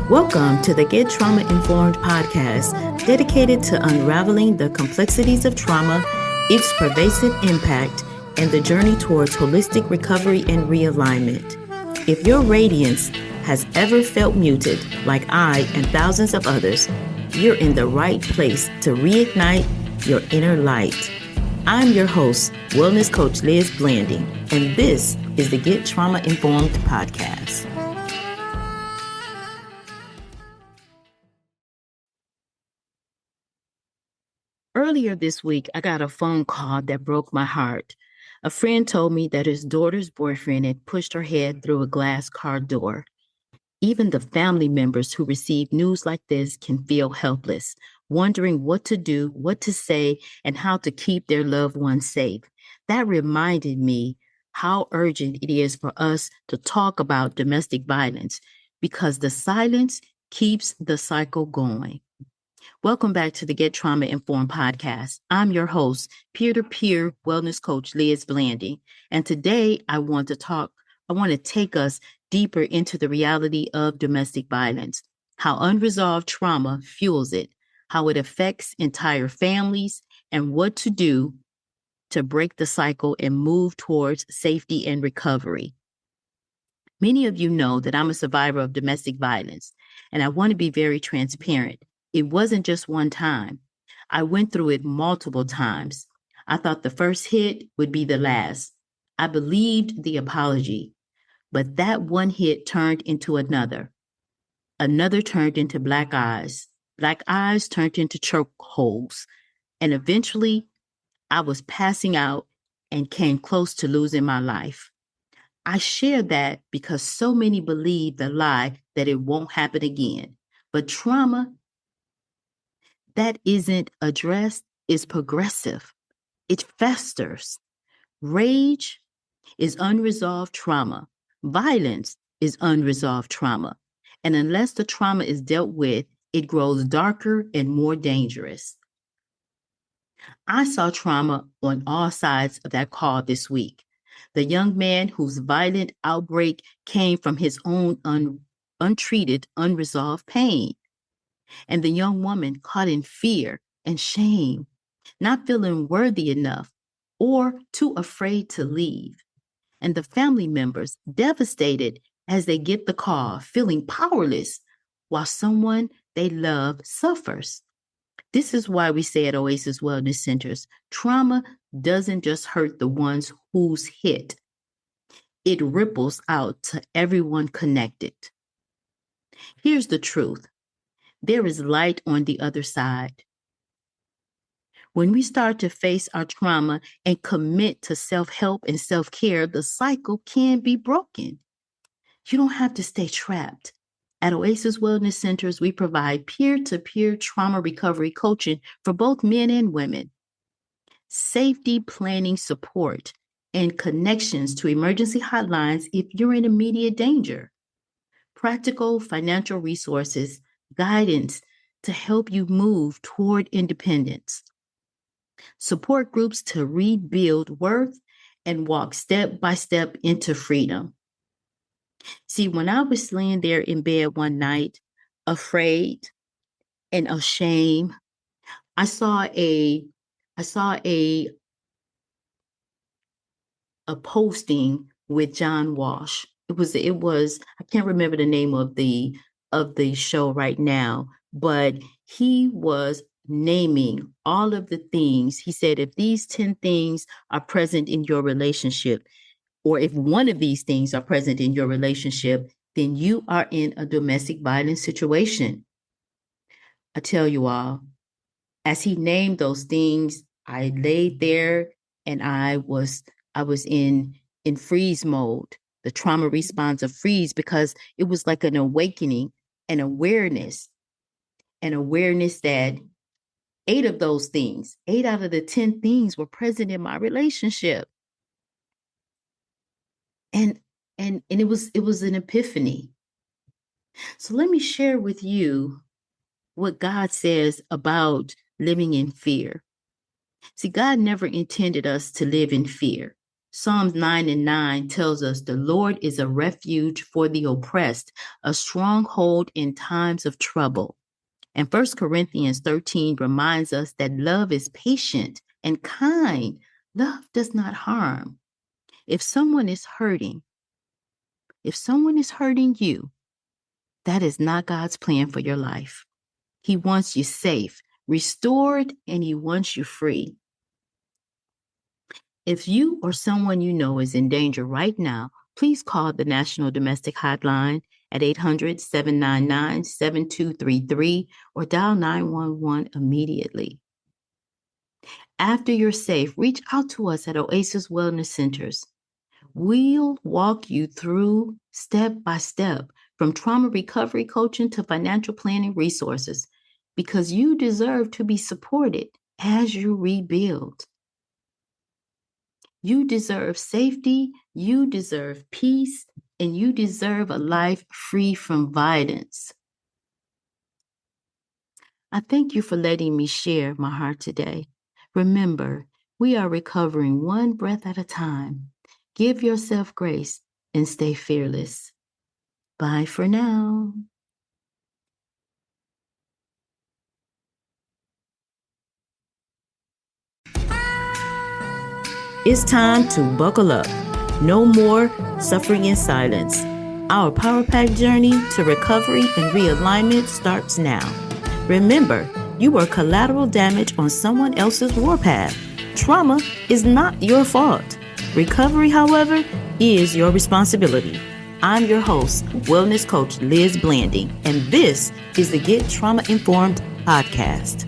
Welcome to the Get Trauma Informed podcast, dedicated to unraveling the complexities of trauma, its pervasive impact, and the journey towards holistic recovery and realignment. If your radiance has ever felt muted, like I and thousands of others, you're in the right place to reignite your inner light. I'm your host, Wellness Coach Liz Blanding, and this is the Get Trauma Informed podcast. Earlier this week, I got a phone call that broke my heart. A friend told me that his daughter's boyfriend had pushed her head through a glass car door. Even the family members who receive news like this can feel helpless, wondering what to do, what to say, and how to keep their loved ones safe. That reminded me how urgent it is for us to talk about domestic violence, because the silence keeps the cycle going. Welcome back to the Get Trauma Informed podcast. I'm your host, peer-to-peer wellness coach Liz Blanding. And today I want to take us deeper into the reality of domestic violence, how unresolved trauma fuels it, how it affects entire families, and what to do to break the cycle and move towards safety and recovery. Many of you know that I'm a survivor of domestic violence, and I want to be very transparent. It wasn't just one time. I went through it multiple times. I thought the first hit would be the last. I believed the apology, but that one hit turned into another. Another turned into black eyes. Black eyes turned into chokeholds. And eventually, I was passing out and came close to losing my life. I share that because so many believe the lie that it won't happen again. But trauma that isn't addressed is progressive. It festers. Rage is unresolved trauma. Violence is unresolved trauma. And unless the trauma is dealt with, it grows darker and more dangerous. I saw trauma on all sides of that call this week. The young man whose violent outbreak came from his own untreated, unresolved pain. And the young woman caught in fear and shame, not feeling worthy enough or too afraid to leave. And the family members devastated as they get the call, feeling powerless while someone they love suffers. This is why we say at Oasis Wellness Centers, trauma doesn't just hurt the ones who's hit. It ripples out to everyone connected. Here's the truth. There is light on the other side. When we start to face our trauma and commit to self-help and self-care, the cycle can be broken. You don't have to stay trapped. At Oasis Wellness Centers, we provide peer-to-peer trauma recovery coaching for both men and women, safety planning support, and connections to emergency hotlines if you're in immediate danger, practical financial resources, guidance to help you move toward independence, support groups to rebuild worth and walk step by step into freedom. See, when I was laying there in bed one night, afraid and ashamed, I saw a posting with John Walsh. It was I can't remember the name of the show right now, but he was naming all of the things. He said, if these 10 things are present in your relationship, or if one of these things are present in your relationship, then you are in a domestic violence situation. I tell you all, as he named those things, I laid there and I was in freeze mode, the trauma response of freeze, because it was like an awakening, an awareness that 8 of those things, 8 out of the 10 things were present in my relationship. And it was an epiphany. So let me share with you what God says about living in fear. See, God never intended us to live in fear. Psalms 9:9 tells us the Lord is a refuge for the oppressed, a stronghold in times of trouble. And 1 Corinthians 13 reminds us that love is patient and kind. Love does not harm. If someone is hurting you, that is not God's plan for your life. He wants you safe, restored, and he wants you free. If you or someone you know is in danger right now, please call the National Domestic Hotline at 800-799-7233 or dial 911 immediately. After you're safe, reach out to us at Oasis Wellness Centers. We'll walk you through step by step, from trauma recovery coaching to financial planning resources, because you deserve to be supported as you rebuild. You deserve safety, you deserve peace, and you deserve a life free from violence. I thank you for letting me share my heart today. Remember, we are recovering one breath at a time. Give yourself grace and stay fearless. Bye for now. It's time to buckle up. No more suffering in silence. Our Power Pack journey to recovery and realignment starts now. Remember, you are collateral damage on someone else's warpath. Trauma is not your fault. Recovery, however, is your responsibility. I'm your host, Wellness Coach Liz Blanding, and this is the Get Trauma Informed podcast.